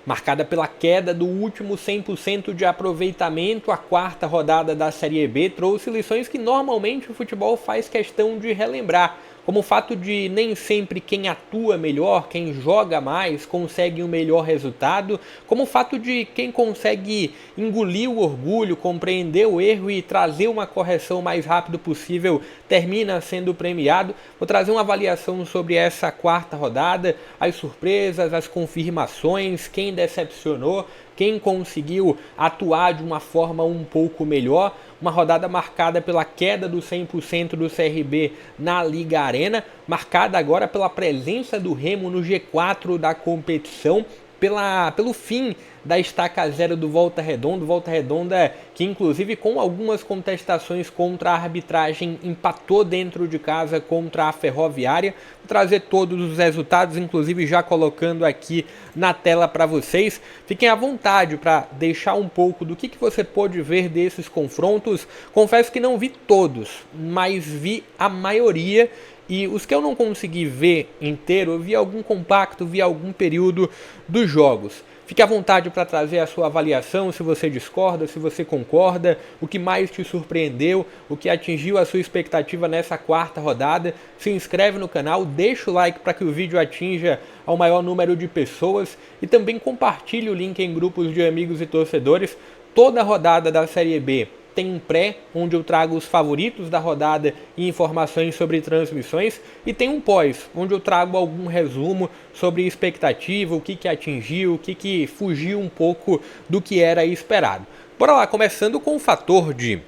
marcada pela queda do último 100% de aproveitamento. A quarta rodada da Série B trouxe lições que normalmente o futebol faz questão de relembrar, como o fato de nem sempre quem atua melhor, quem joga mais, consegue um melhor resultado, como o fato de quem consegue engolir o orgulho, compreender o erro e trazer uma correção o mais rápido possível, termina sendo premiado. Vou trazer uma avaliação sobre essa quarta rodada, as surpresas, as confirmações, quem decepcionou, quem conseguiu atuar de uma forma um pouco melhor. Uma rodada marcada pela queda do 100% do CRB na Liga Arena, marcada agora pela presença do Remo no G4 da competição, pelo fim da estaca zero do Volta Redonda que inclusive com algumas contestações contra a arbitragem empatou dentro de casa contra a Ferroviária. Vou trazer todos os resultados, inclusive já colocando aqui na tela para vocês. Fiquem à vontade para deixar um pouco do que você pôde ver desses confrontos. Confesso que não vi todos, mas vi a maioria. E os que eu não consegui ver inteiro, eu vi algum compacto, vi algum período dos jogos. Fique à vontade para trazer a sua avaliação, se você discorda, se você concorda, o que mais te surpreendeu, o que atingiu a sua expectativa nessa quarta rodada. Se inscreve no canal, deixa o like para que o vídeo atinja ao maior número de pessoas e também compartilhe o link em grupos de amigos e torcedores. Toda rodada da Série B tem um pré, onde eu trago os favoritos da rodada e informações sobre transmissões, e tem um pós, onde eu trago algum resumo sobre expectativa, o que atingiu, o que fugiu um pouco do que era esperado. Bora lá, começando com o fator de...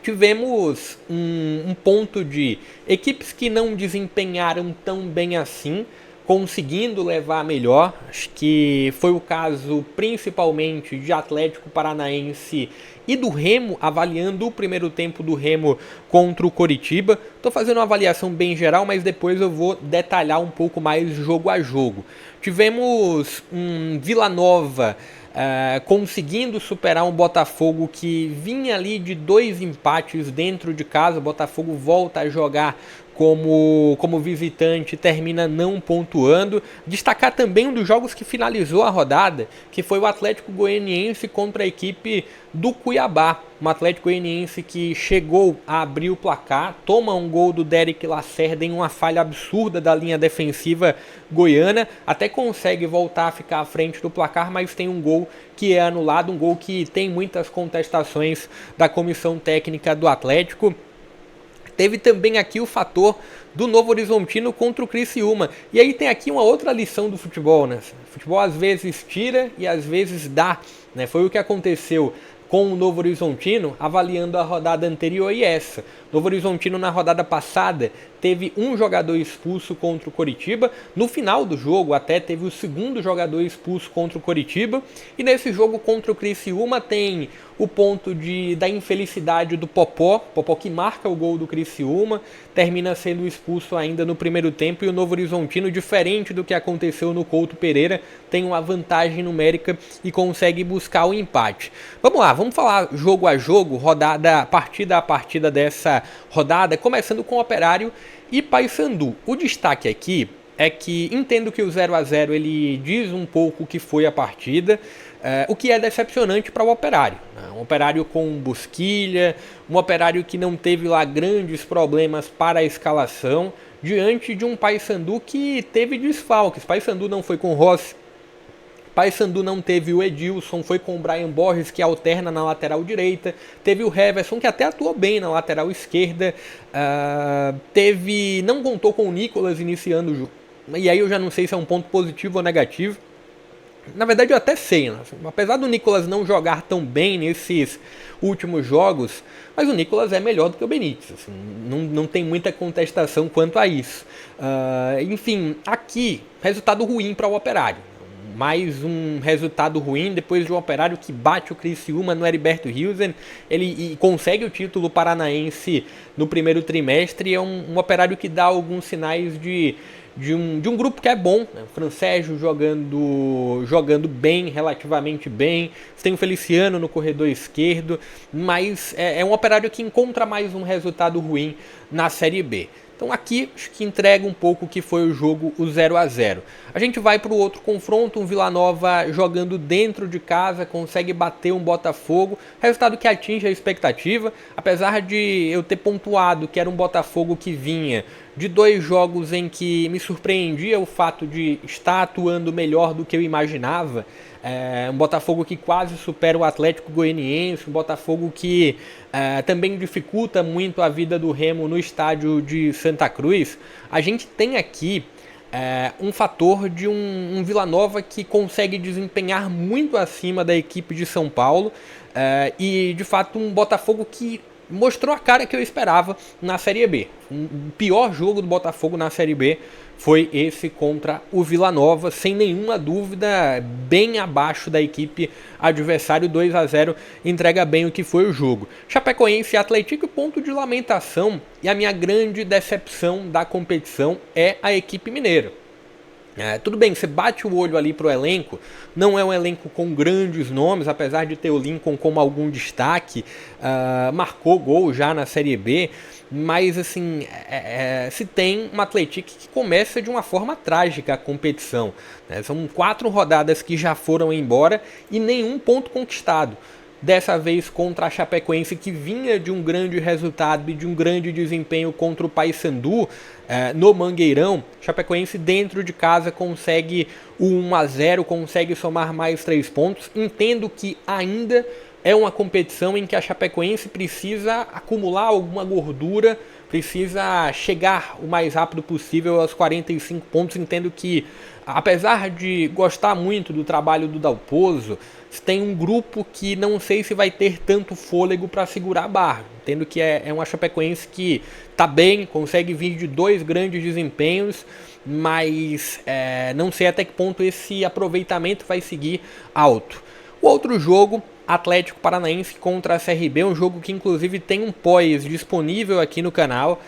Tivemos um ponto de equipes que não desempenharam tão bem assim, conseguindo levar melhor. Acho que foi o caso principalmente de Atlético Paranaense e do Remo, avaliando o primeiro tempo do Remo contra o Coritiba. Estou fazendo uma avaliação bem geral, mas depois eu vou detalhar um pouco mais jogo a jogo. Tivemos um Vila Nova conseguindo superar um Botafogo que vinha ali de 2 empates dentro de casa. O Botafogo volta a jogar como visitante, termina não pontuando. Destacar também um dos jogos que finalizou a rodada, que foi o Atlético Goianiense contra a equipe do Cuiabá. Um Atlético Goianiense que chegou a abrir o placar, toma um gol do Derek Lacerda em uma falha absurda da linha defensiva goiana, até consegue voltar a ficar à frente do placar, mas tem um gol que é anulado, um gol que tem muitas contestações da comissão técnica do Atlético. Teve também aqui o fator do Novo Horizontino contra o Criciúma. E aí tem aqui uma outra lição do futebol, né? O futebol às vezes tira e às vezes dá, né? Foi o que aconteceu com o Novo Horizontino, avaliando a rodada anterior e essa. Novo Horizontino na rodada passada teve um jogador expulso contra o Coritiba. No final do jogo até teve o segundo jogador expulso contra o Coritiba. E nesse jogo contra o Criciúma tem o ponto da infelicidade do Popó que marca o gol do Criciúma, termina sendo expulso ainda no primeiro tempo, e o Novo Horizontino, diferente do que aconteceu no Couto Pereira, tem uma vantagem numérica e consegue buscar o empate. Vamos lá, vamos falar jogo a jogo, partida a partida dessa rodada, começando com Operário e Paysandu. O destaque aqui é que entendo que o 0-0 ele diz um pouco o que foi a partida, o que é decepcionante para o Operário. Um Operário com Busquilha, um Operário que não teve lá grandes problemas para a escalação, diante de um Paysandu que teve desfalques. Paysandu não foi com Rossi, Paysandu não teve o Edilson, foi com o Brian Borges, que alterna na lateral direita. Teve o Heverson, que até atuou bem na lateral esquerda. Não contou com o Nicolas iniciando o jogo. E aí eu já não sei se é um ponto positivo ou negativo. Na verdade eu até sei, né? Apesar do Nicolas não jogar tão bem nesses últimos jogos, mas o Nicolas é melhor do que o Benítez, assim, não tem muita contestação quanto a isso. Enfim, aqui, resultado ruim para o Operário. Mais um resultado ruim depois de um Operário que bate o Criciúma no Heriberto Hilsen. Ele consegue o título paranaense no primeiro trimestre. É um Operário que dá alguns sinais de um grupo que é bom, né? O Fran Sérgio jogando bem, relativamente bem. Você tem o Feliciano no corredor esquerdo, mas é um Operário que encontra mais um resultado ruim na Série B. Então aqui acho que entrega um pouco o que foi o jogo, o 0-0. A gente vai para o outro confronto, um Vila Nova jogando dentro de casa, consegue bater um Botafogo, resultado que atinge a expectativa, apesar de eu ter pontuado que era um Botafogo que vinha de 2 jogos em que me surpreendia o fato de estar atuando melhor do que eu imaginava. Um Botafogo que quase supera o Atlético Goianiense, um Botafogo que também dificulta muito a vida do Remo no estádio de Santa Cruz. A gente tem aqui um fator de um Vila Nova que consegue desempenhar muito acima da equipe de São Paulo e de fato um Botafogo que mostrou a cara que eu esperava na Série B. O pior jogo do Botafogo na Série B foi esse contra o Vila Nova, sem nenhuma dúvida, bem abaixo da equipe adversário. 2-0 entrega bem o que foi o jogo. Chapecoense e Atlético, ponto de lamentação, e a minha grande decepção da competição é a equipe mineira. Tudo bem, você bate o olho ali pro elenco, não é um elenco com grandes nomes, apesar de ter o Lincoln como algum destaque, marcou gol já na Série B, mas assim, se tem um Atlético que começa de uma forma trágica a competição, né? São 4 rodadas que já foram embora e nenhum ponto conquistado. Dessa vez contra a Chapecoense, que vinha de um grande resultado e de um grande desempenho contra o Paysandu no Mangueirão. Chapecoense dentro de casa consegue o 1-0, consegue somar mais 3 pontos. Entendo que ainda é uma competição em que a Chapecoense precisa acumular alguma gordura, precisa chegar o mais rápido possível aos 45 pontos. Entendo que, apesar de gostar muito do trabalho do Dalpozo, tem um grupo que não sei se vai ter tanto fôlego para segurar a barra. Entendo que é uma Chapecoense que está bem, consegue vir de 2 grandes desempenhos, mas não sei até que ponto esse aproveitamento vai seguir alto. O outro jogo, Atlético Paranaense contra a CRB, um jogo que inclusive tem um pós disponível aqui no canal.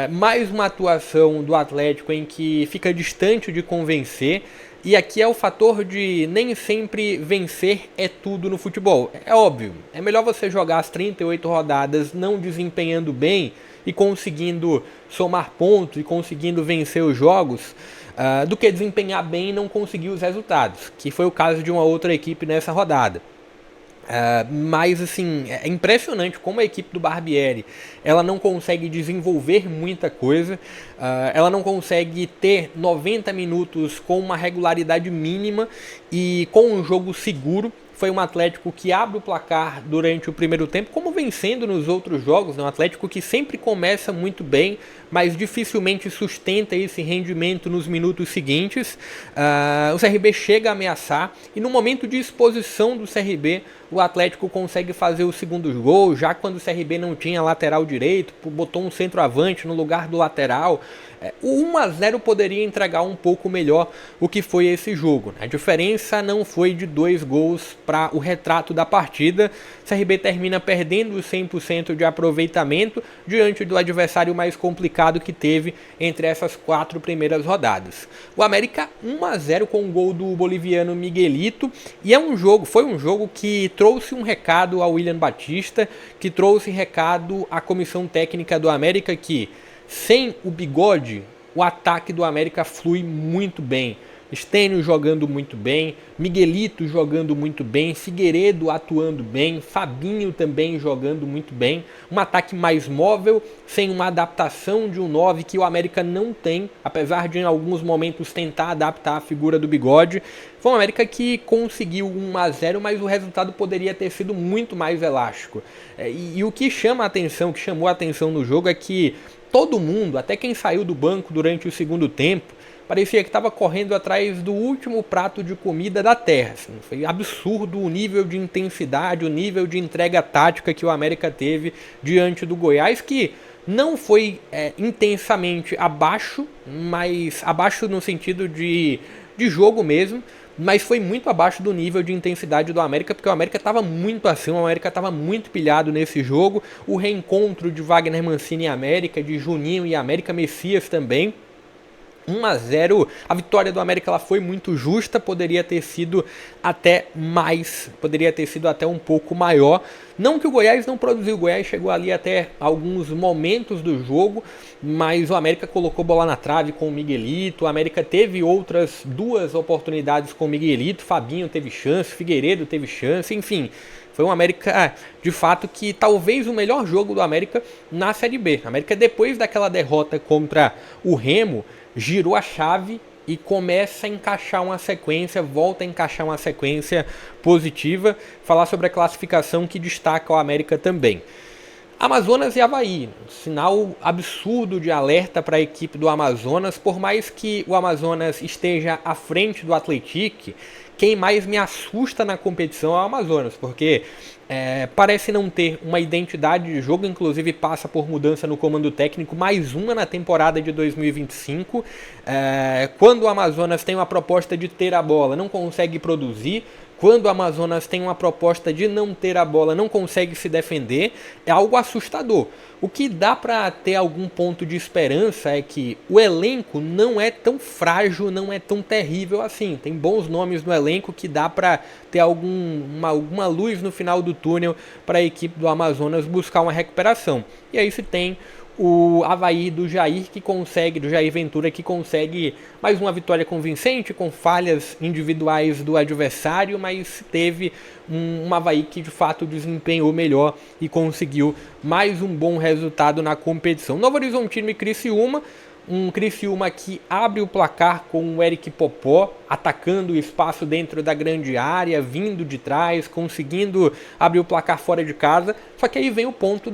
Mais uma atuação do Atlético em que fica distante de convencer. E aqui é o fator de nem sempre vencer é tudo no futebol. É óbvio, é melhor você jogar as 38 rodadas não desempenhando bem e conseguindo somar pontos e conseguindo vencer os jogos do que desempenhar bem e não conseguir os resultados, que foi o caso de uma outra equipe nessa rodada. Mas assim, é impressionante como a equipe do Barbieri ela não consegue desenvolver muita coisa, ela não consegue ter 90 minutos com uma regularidade mínima e com um jogo seguro. Foi um Atlético que abre o placar durante o primeiro tempo, como vencendo nos outros jogos, né? Um Atlético que sempre começa muito bem, mas dificilmente sustenta esse rendimento nos minutos seguintes. O CRB chega a ameaçar e no momento de exposição do CRB, o Atlético consegue fazer o segundo gol, já quando o CRB não tinha lateral direito, botou um centroavante no lugar do lateral. O 1-0 poderia entregar um pouco melhor o que foi esse jogo. A diferença não foi de 2 gols para o retrato da partida. O CRB termina perdendo os 100% de aproveitamento diante do adversário mais complicado que teve entre essas 4 primeiras rodadas. O América 1-0 com o gol do boliviano Miguelito. E foi um jogo que trouxe um recado ao William Batista, que trouxe recado à comissão técnica do América que sem o Bigode, o ataque do América flui muito bem. Stênio jogando muito bem, Miguelito jogando muito bem, Figueiredo atuando bem, Fabinho também jogando muito bem. Um ataque mais móvel, sem uma adaptação de um 9 que o América não tem, apesar de em alguns momentos tentar adaptar a figura do Bigode. Foi um América que conseguiu 1-0, mas o resultado poderia ter sido muito mais elástico. E o que chamou a atenção no jogo é que todo mundo, até quem saiu do banco durante o segundo tempo, parecia que estava correndo atrás do último prato de comida da terra. Assim. Foi absurdo o nível de intensidade, o nível de entrega tática que o América teve diante do Goiás, que não foi intensamente abaixo, mas abaixo no sentido de jogo mesmo, mas foi muito abaixo do nível de intensidade do América, porque o América estava muito acima, o América estava muito pilhado nesse jogo. O reencontro de Wagner Mancini e América, de Juninho e América, Messias também. 1-0, a vitória do América ela foi muito justa, poderia ter sido até mais, poderia ter sido até um pouco maior. Não que o Goiás não produziu, o Goiás chegou ali até alguns momentos do jogo, mas o América colocou bola na trave com o Miguelito, o América teve outras 2 oportunidades com o Miguelito, Fabinho teve chance, Figueiredo teve chance, enfim. Foi um América, de fato, que talvez o melhor jogo do América na Série B. O América, depois daquela derrota contra o Remo, girou a chave e começa a encaixar uma sequência, volta a encaixar uma sequência positiva. Falar sobre a classificação que destaca o América também. Amazonas e Avaí, sinal absurdo de alerta para a equipe do Amazonas, por mais que o Amazonas esteja à frente do Atlético, quem mais me assusta na competição é o Amazonas, porque parece não ter uma identidade de jogo, inclusive passa por mudança no comando técnico, mais uma na temporada de 2025. Quando o Amazonas tem uma proposta de ter a bola, não consegue produzir. Quando o Amazonas tem uma proposta de não ter a bola, não consegue se defender, é algo assustador. O que dá para ter algum ponto de esperança é que o elenco não é tão frágil, não é tão terrível assim. Tem bons nomes no elenco que dá para ter alguma luz no final do túnel para a equipe do Amazonas buscar uma recuperação. E aí se tem o Avaí do Jair Ventura, que consegue mais uma vitória convincente, com falhas individuais do adversário, mas teve um Avaí que de fato desempenhou melhor e conseguiu mais um bom resultado na competição. Novo Horizontino e Criciúma, um Criciúma que abre o placar com o Eric Popó atacando o espaço dentro da grande área, vindo de trás, conseguindo abrir o placar fora de casa. Só que aí vem o ponto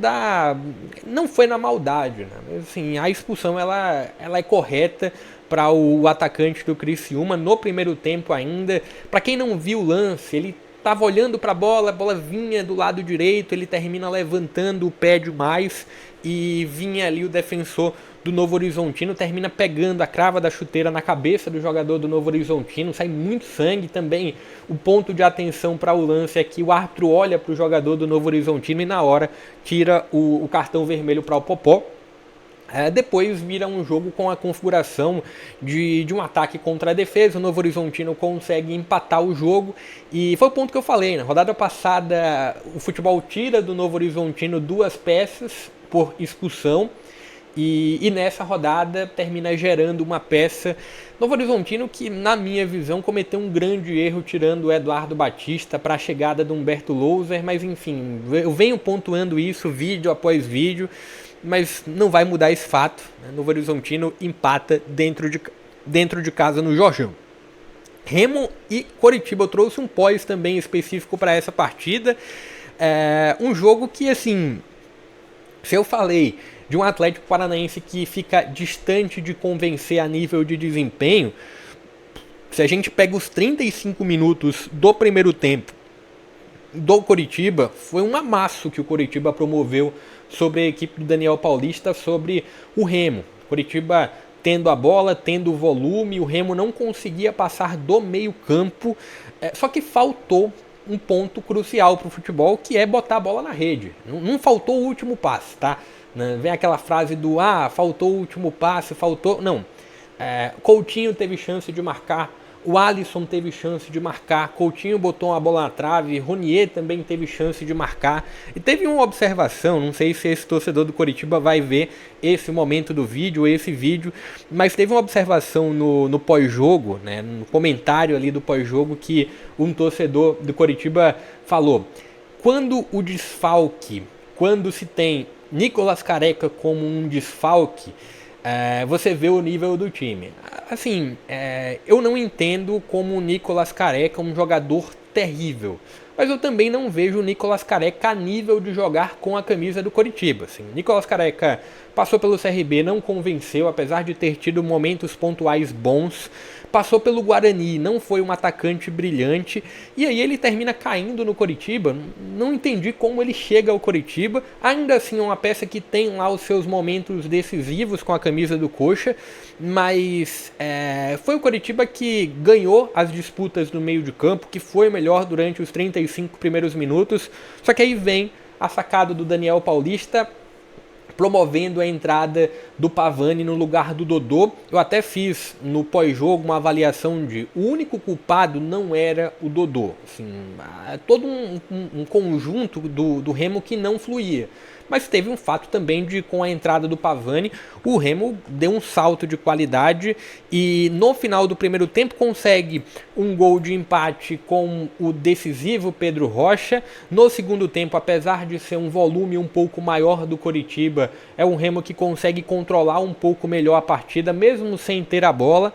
não foi na maldade, né? Assim, a expulsão ela é correta para o atacante do Criciúma no primeiro tempo ainda. Para quem não viu o lance, ele estava olhando para a bola vinha do lado direito, ele termina levantando o pé demais e vinha ali o defensor do Novo Horizontino, termina pegando a crava da chuteira na cabeça do jogador do Novo Horizontino, sai muito sangue também. O ponto de atenção para o lance é que o árbitro olha para o jogador do Novo Horizontino e na hora tira o cartão vermelho para o Popó. Depois vira um jogo com a configuração de um ataque contra a defesa. O Novo Horizontino consegue empatar o jogo e foi o ponto que eu falei. Na rodada passada, o futebol tira do Novo Horizontino 2 peças por expulsão e nessa rodada termina gerando uma peça. Novo Horizontino que, na minha visão, cometeu um grande erro tirando o Eduardo Batista para a chegada do Humberto Louser, mas enfim, eu venho pontuando isso vídeo após vídeo, mas não vai mudar esse fato. Novo Horizontino empata dentro de casa no Jorjão. Remo e Coritiba, eu trouxe um pós também específico para essa partida. Um jogo que, assim, se eu falei de um Atlético Paranaense que fica distante de convencer a nível de desempenho, se a gente pega os 35 minutos do primeiro tempo do Coritiba, foi um amasso que o Coritiba promoveu sobre a equipe do Daniel Paulista, sobre o Remo. Coritiba tendo a bola, tendo o volume, o Remo não conseguia passar do meio campo, só que faltou um ponto crucial para o futebol, que é botar a bola na rede. Não faltou o último passe, tá? Vem aquela frase do faltou o último passe, faltou... Não. Coutinho teve chance de marcar, o Alisson teve chance de marcar, Coutinho botou uma bola na trave, Ronier também teve chance de marcar. E teve uma observação, não sei se esse torcedor do Coritiba vai ver esse momento do vídeo, esse vídeo, mas teve uma observação no pós-jogo, né, no comentário ali do pós-jogo, que um torcedor do Coritiba falou: quando se tem Nicolas Careca como um desfalque, você vê o nível do time. Assim, eu não entendo como o Nicolas Careca um jogador terrível, mas eu também não vejo o Nicolas Careca a nível de jogar com a camisa do Coritiba. Assim, Nicolas Careca passou pelo CRB, não convenceu, apesar de ter tido momentos pontuais bons. Passou pelo Guarani, não foi um atacante brilhante, e aí ele termina caindo no Coritiba. Não entendi como ele chega ao Coritiba. Ainda assim é uma peça que tem lá os seus momentos decisivos com a camisa do Coxa, mas foi o Coritiba que ganhou as disputas no meio de campo, que foi melhor durante os 35 primeiros minutos. Só que aí vem a sacada do Daniel Paulista, promovendo a entrada do Pavani no lugar do Dodô. Eu até fiz no pós-jogo uma avaliação de o único culpado não era o Dodô. Assim, todo um conjunto do Remo que não fluía. Mas teve um fato também de, com a entrada do Pavani, o Remo deu um salto de qualidade e no final do primeiro tempo consegue um gol de empate com o decisivo Pedro Rocha. No segundo tempo, apesar de ser um volume um pouco maior do Coritiba, é um Remo que consegue controlar um pouco melhor a partida, mesmo sem ter a bola.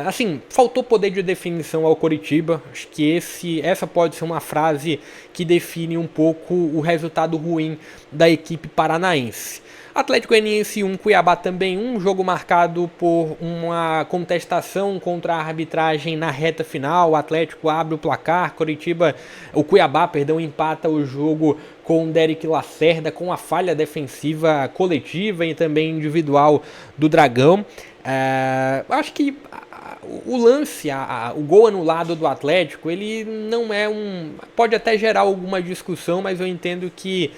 Assim, faltou poder de definição ao Coritiba. Acho que essa pode ser uma frase que define um pouco o resultado ruim da equipe paranaense. Atlético Goianiense 1, Cuiabá também 1, jogo marcado por uma contestação contra a arbitragem na reta final. O Atlético abre o placar, o Cuiabá, empata o jogo com o Derek Lacerda, com a falha defensiva coletiva e também individual do Dragão. Acho que o lance, o gol anulado do Atlético, ele não é pode até gerar alguma discussão, mas eu entendo que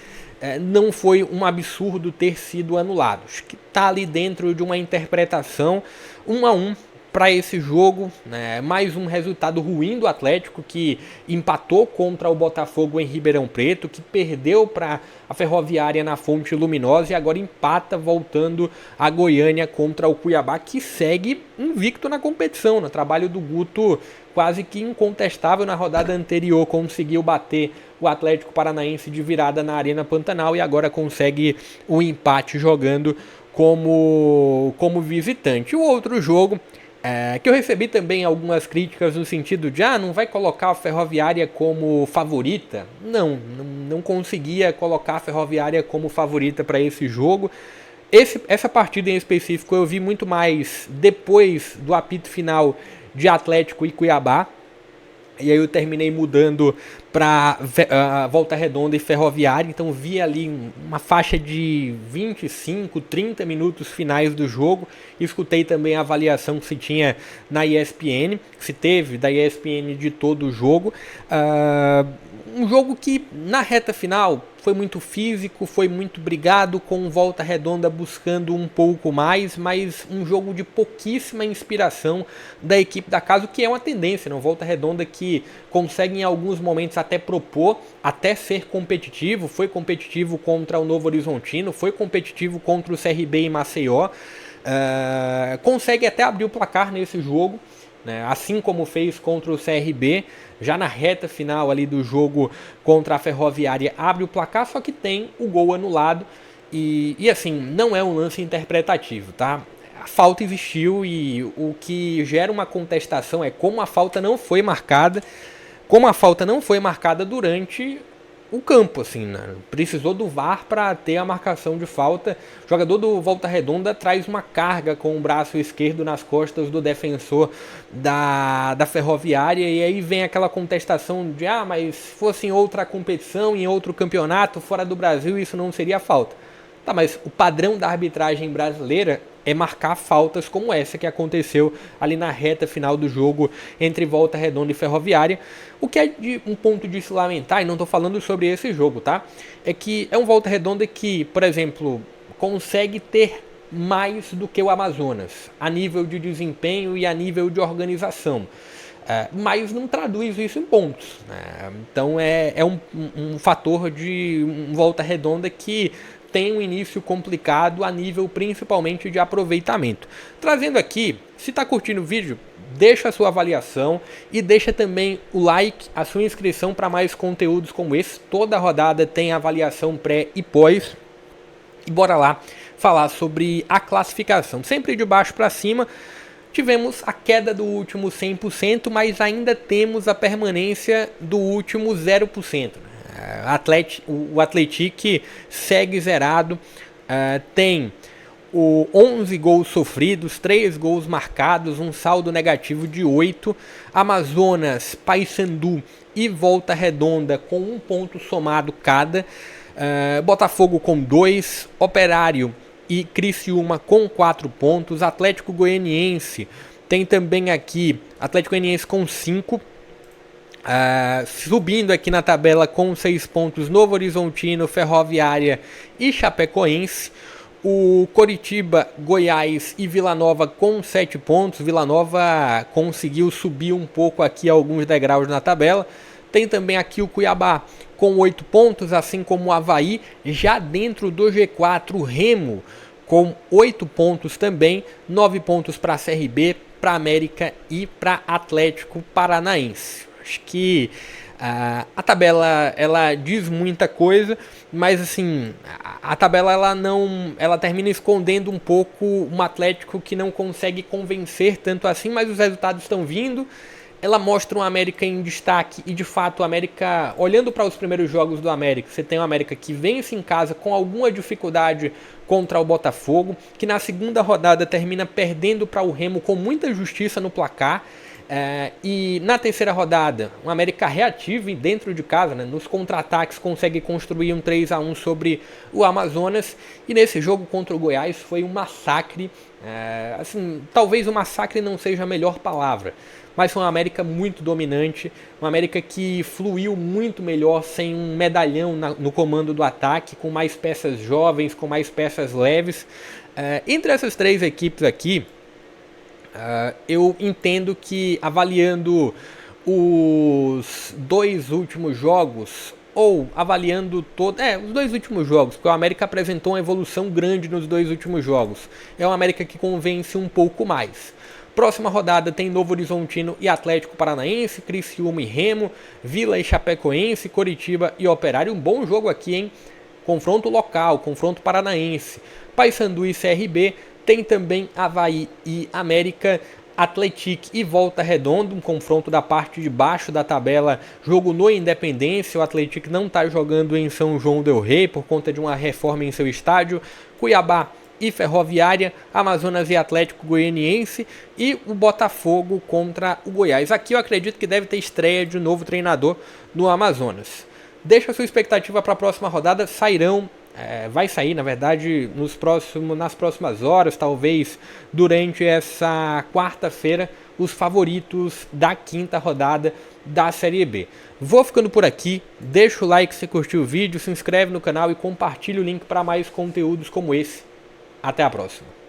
não foi um absurdo ter sido anulado. Acho que está ali dentro de uma interpretação 1-1 para esse jogo, né? Mais um resultado ruim do Atlético, que empatou contra o Botafogo em Ribeirão Preto, que perdeu para a Ferroviária na Fonte Luminosa e agora empata voltando a Goiânia contra o Cuiabá, que segue invicto na competição. No trabalho do Guto, quase que incontestável na rodada anterior, conseguiu bater o Atlético Paranaense de virada na Arena Pantanal e agora consegue o empate jogando como visitante. O outro jogo, que eu recebi também algumas críticas no sentido de não vai colocar a Ferroviária como favorita. Não conseguia colocar a Ferroviária como favorita para esse jogo. Essa partida em específico eu vi muito mais depois do apito final de Atlético e Cuiabá. E aí eu terminei mudando para Volta Redonda e Ferroviária, então vi ali uma faixa de 25, 30 minutos finais do jogo. Escutei também a avaliação que se tinha na ESPN, se teve da ESPN de todo o jogo. Um jogo que na reta final foi muito físico, foi muito brigado, com Volta Redonda buscando um pouco mais, mas um jogo de pouquíssima inspiração da equipe da casa, o que é uma tendência, não? Volta Redonda que consegue em alguns momentos até propor, até ser competitivo, foi competitivo contra o Novo Horizontino, foi competitivo contra o CRB em Maceió, consegue até abrir o placar nesse jogo, né? Assim como fez contra o CRB, já na reta final ali do jogo contra a Ferroviária, abre o placar, só que tem o gol anulado e assim, não é um lance interpretativo, tá? A falta existiu e o que gera uma contestação é como a falta não foi marcada, durante o campo, assim, né? Precisou do VAR para ter a marcação de falta. O jogador do Volta Redonda traz uma carga com o braço esquerdo nas costas do defensor da Ferroviária, e aí vem aquela contestação de mas se fosse em outra competição, em outro campeonato, fora do Brasil, isso não seria falta. Tá, mas o padrão da arbitragem brasileira é marcar faltas como essa que aconteceu ali na reta final do jogo entre Volta Redonda e Ferroviária. O que é de um ponto de se lamentar, e não estou falando sobre esse jogo, tá? É que é um Volta Redonda que, por exemplo, consegue ter mais do que o Amazonas, a nível de desempenho e a nível de organização. Mas não traduz isso em pontos, né? Então é um fator de Volta Redonda que tem um início complicado a nível principalmente de aproveitamento. Trazendo aqui, se está curtindo o vídeo, deixa a sua avaliação e deixa também o like, a sua inscrição para mais conteúdos como esse. Toda rodada tem avaliação pré e pós. E bora lá falar sobre a classificação. Sempre de baixo para cima. Tivemos a queda do último 100%, mas ainda temos a permanência do último 0%. O Atlético segue zerado, tem 11 gols sofridos, 3 gols marcados, um saldo negativo de 8. Amazonas, Paysandu e Volta Redonda com 1 ponto somado cada. Botafogo com 2, Operário e Criciúma com 4 pontos. Atlético Goianiense tem também aqui Atlético Goianiense com 5. Subindo aqui na tabela com 6 pontos, Novo Horizontino, Ferroviária e Chapecoense. O Coritiba, Goiás e Vila Nova com 7 pontos. Vila Nova conseguiu subir um pouco aqui alguns degraus na tabela. Tem também aqui o Cuiabá com 8 pontos, assim como o Avaí. Já dentro do G4, o Remo com 8 pontos também. 9 pontos para a CRB, para América e para Atlético Paranaense. Acho que a tabela ela diz muita coisa, mas assim, a tabela ela termina escondendo um pouco um Atlético que não consegue convencer tanto assim, mas os resultados estão vindo. Ela mostra um América em destaque e de fato o América, olhando para os primeiros jogos do América, você tem o América que vence em casa com alguma dificuldade contra o Botafogo, que na segunda rodada termina perdendo para o Remo com muita justiça no placar. E na terceira rodada, o América reativo dentro de casa, né, nos contra-ataques consegue construir um 3-1 sobre o Amazonas. E nesse jogo contra o Goiás foi um massacre. Assim, talvez o massacre não seja a melhor palavra, mas foi uma América muito dominante, uma América que fluiu muito melhor sem um medalhão no comando do ataque, com mais peças jovens, com mais peças leves. Entre essas três equipes aqui, eu entendo que, avaliando os dois últimos jogos, ou avaliando os dois últimos jogos, porque o América apresentou uma evolução grande nos dois últimos jogos, é uma América que convence um pouco mais. Próxima rodada tem Novo Horizontino e Atlético Paranaense, Criciúma e Remo, Vila e Chapecoense, Coritiba e Operário. Um bom jogo aqui, hein? Confronto local, confronto paranaense. Paysandu e CRB. Tem também Avaí e América, Atlético e Volta Redonda, um confronto da parte de baixo da tabela, jogo no Independência. O Atlético não está jogando em São João del Rei por conta de uma reforma em seu estádio. Cuiabá e Ferroviária, Amazonas e Atlético Goianiense e o Botafogo contra o Goiás. Aqui eu acredito que deve ter estreia de um novo treinador no Amazonas. Deixa a sua expectativa para a próxima rodada, vai sair, na verdade, nas próximas horas, talvez durante essa quarta-feira, os favoritos da quinta rodada da Série B. Vou ficando por aqui, deixa o like se curtiu o vídeo, se inscreve no canal e compartilha o link para mais conteúdos como esse. Até a próxima.